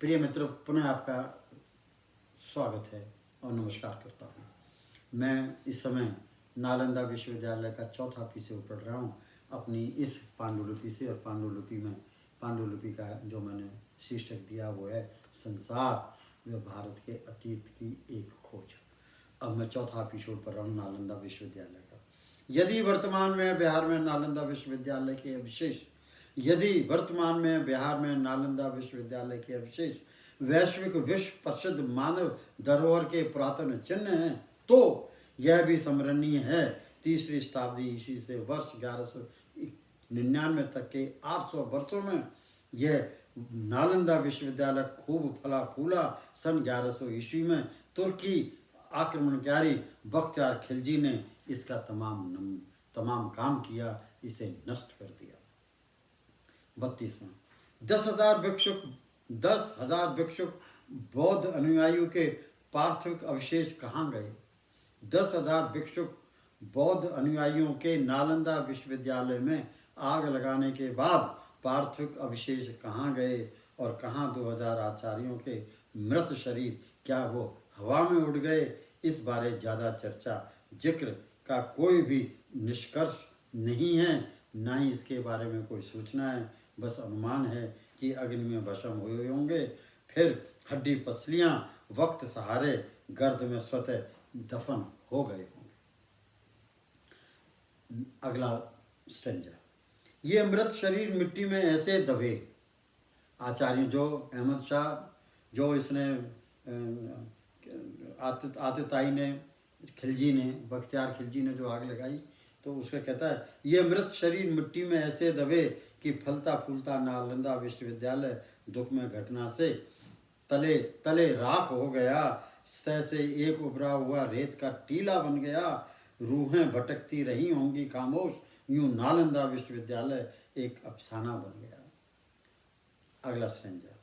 प्रिय मित्रों, पुनः आपका स्वागत है और नमस्कार करता हूँ। मैं इस समय नालंदा विश्वविद्यालय का चौथा पीछे पढ़ रहा हूँ अपनी इस पांडुलिपि से। और पांडुलिपि का जो मैंने शीर्षक दिया वो है संसार व भारत के अतीत की एक खोज। अब मैं चौथा एपिसोड पढ़ रहा हूँ नालंदा विश्वविद्यालय का। यदि वर्तमान में बिहार में नालंदा विश्वविद्यालय के अवशेष वैश्विक विश्व प्रसिद्ध मानव धरोहर के पुरातन चिन्ह हैं, तो यह भी स्मरणीय है। तीसरी शताब्दी ईस्वी से वर्ष 1199 तक के 800 वर्षों में यह नालंदा विश्वविद्यालय खूब फला फूला। सन 1100 ईस्वी में तुर्की आक्रमणकारी बख्तियार खिलजी ने इसका तमाम काम किया, इसे नष्ट कर दिया। 32वां 10,000 भिक्षुक बौद्ध अनुयायियों के पार्थिव अवशेष कहाँ गए? 10,000 भिक्षुक बौद्ध अनुयायियों के नालंदा विश्वविद्यालय में आग लगाने के बाद पार्थिव अवशेष कहाँ गए और कहाँ 2000 आचार्यों के मृत शरीर, क्या वो हवा में उड़ गए? इस बारे ज़्यादा चर्चा जिक्र का कोई भी निष्कर्ष नहीं है, ना ही इसके बारे में कोई सूचना है। बस अनुमान है कि अग्नि में भस्म हुए होंगे, फिर हड्डी पसलियां वक्त सहारे गर्द में स्वतः दफन हो गए होंगे। अगला स्टेंजा, ये मृत शरीर मिट्टी में ऐसे दबे। आचार्य जो अहमद शाह, जो इसने आतिताई ने, खिलजी ने, बख्तियार खिलजी ने जो आग लगाई, तो उसका कहता है ये मृत शरीर मिट्टी में ऐसे दबे कि फलता फूलता नालंदा विश्वविद्यालय दुखमय घटना से तले तले राख हो गया। सतह से एक उभरा हुआ रेत का टीला बन गया। रूहें भटकती रही होंगी खामोश, यूं नालंदा विश्वविद्यालय एक अफसाना बन गया। अगला स्टेंजा,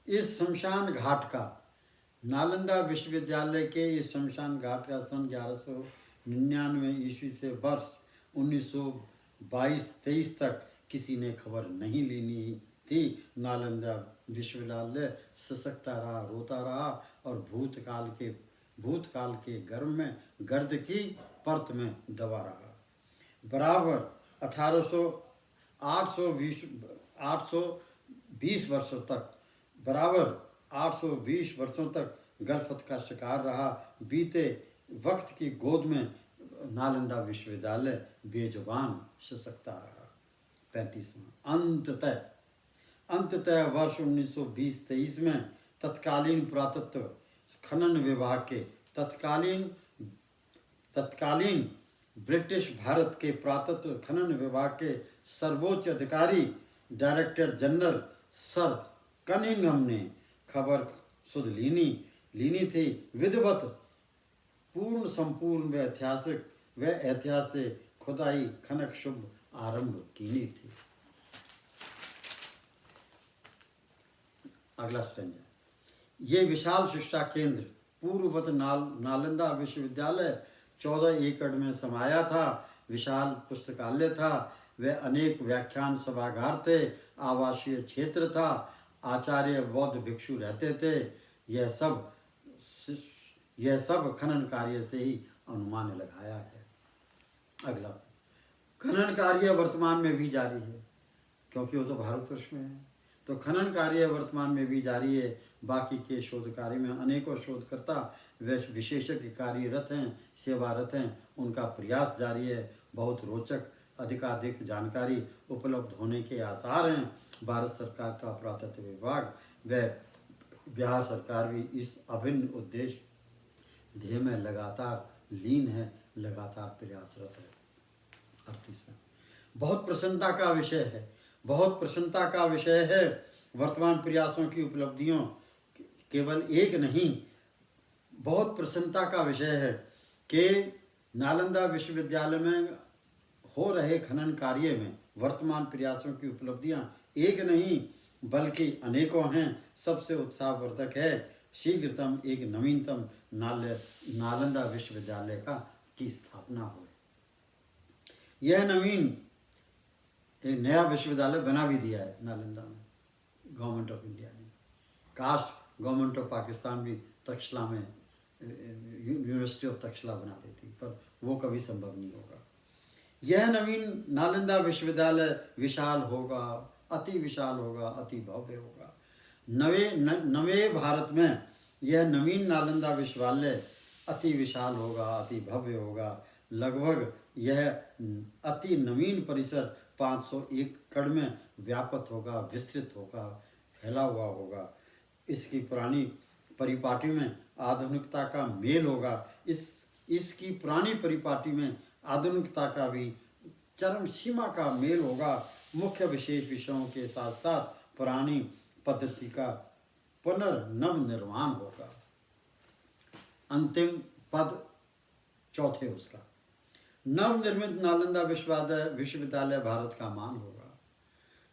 इस शमशान घाट का, नालंदा विश्वविद्यालय के इस शमशान घाट का सन 1199 ईस्वी से वर्ष 1922-23 तक किसी ने खबर नहीं लेनी थी। नालंदा विश्वविद्यालय सशक्ता रहा, रोता रहा और भूतकाल के गर्द की परत में दबा रहा। बराबर 820 वर्षों तक गलफत का शिकार रहा। बीते वक्त की गोद में नालंदा विश्वविद्यालय बेजुबान सशक्ता रहा। 35वां अंततः वर्ष 1920-23 में तत्कालीन पुरातत्व खनन विभाग के तत्कालीन ब्रिटिश भारत के पुरातत्व खनन विभाग के सर्वोच्च अधिकारी डायरेक्टर जनरल सर कनिंघम ने खबर सुध लीनी थी। विधिवत संपूर्ण व ऐतिहासिक खुदाई खनक शुभ आरंभ कीनी थी। अगला स्टेंजा, ये विशाल शिक्षा केंद्र पूर्ववत नालंदा विश्वविद्यालय 14 एकड़ में समाया था। विशाल पुस्तकालय था, वे अनेक व्याख्यान सभागार थे, आवासीय क्षेत्र था, आचार्य बौद्ध भिक्षु रहते थे। यह सब खनन कार्य से ही अनुमान लगाया है। अगला, खनन कार्य वर्तमान में भी जारी है, क्योंकि वो तो भारतवर्ष में है, तो खनन कार्य वर्तमान में भी जारी है। बाकी के शोध कार्य में अनेकों शोधकर्ता व विशेषज्ञ कार्यरत हैं, सेवारत हैं, उनका प्रयास जारी है। बहुत रोचक अधिकाधिक जानकारी उपलब्ध होने के आसार हैं। भारत सरकार का पुरातत्व विभाग व बिहार सरकार भी इस अभिन्न उद्देश्य ध्येय में लगातार लीन है, लगातार प्रयासरत है। 38वां, बहुत प्रसन्नता का विषय है। वर्तमान प्रयासों की उपलब्धियों केवल एक नहीं, बहुत प्रसन्नता का विषय है कि नालंदा विश्वविद्यालय में हो रहे खनन कार्य में वर्तमान प्रयासों की उपलब्धियां एक नहीं बल्कि अनेकों हैं। सबसे उत्साहवर्धक है शीघ्रतम एक नवीनतम नालंदा विश्वविद्यालय की स्थापना हो। यह एक नया विश्वविद्यालय बना भी दिया है नालंदा में। गवर्नमेंट ऑफ इंडिया ने। काश गवर्नमेंट ऑफ पाकिस्तान भी तक्षशिला में यूनिवर्सिटी ऑफ तक्षशिला बना देती, पर वो कभी संभव नहीं होगा। यह नवीन नालंदा विश्वविद्यालय विशाल होगा, अति विशाल होगा, अति भव्य होगा। नवे भारत में यह नवीन नालंदा विश्वविद्यालय अति विशाल होगा, अति भव्य होगा। लगभग यह अति नवीन परिसर 500 एकड़ में व्यापक होगा, विस्तृत होगा, फैला हुआ होगा। इसकी पुरानी परिपाटी में आधुनिकता का मेल होगा। इसकी पुरानी परिपाटी में आधुनिकता का भी चरम सीमा का मेल होगा। मुख्य विशेष विषयों के साथ साथ पुरानी पद्धति का पुनर्नवनिर्माण होगा। अंतिम पद चौथे उसका, नवनिर्मित नालंदा विश्वविद्यालय भारत का मान होगा।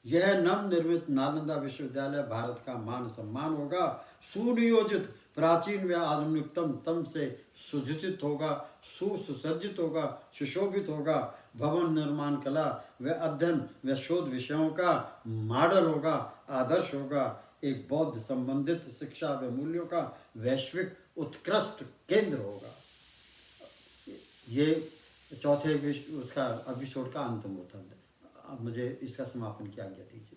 यह नवनिर्मित नालंदा विश्वविद्यालय भारत का मान सम्मान होगा। सुनियोजित, प्राचीन व आधुनिकतम तम से सुसज्जित होगा, सुसज्जित होगा, सुशोभित होगा। भवन निर्माण कला व अध्ययन व शोध विषयों का मॉडल होगा, आदर्श होगा। एक बौद्ध संबंधित शिक्षा व मूल्यों का वैश्विक उत्कृष्ट केंद्र होगा। ये चौथे उसका एपिसोड का अंतिम होता है। अब मुझे इसका समापन की आज्ञा दीजिए।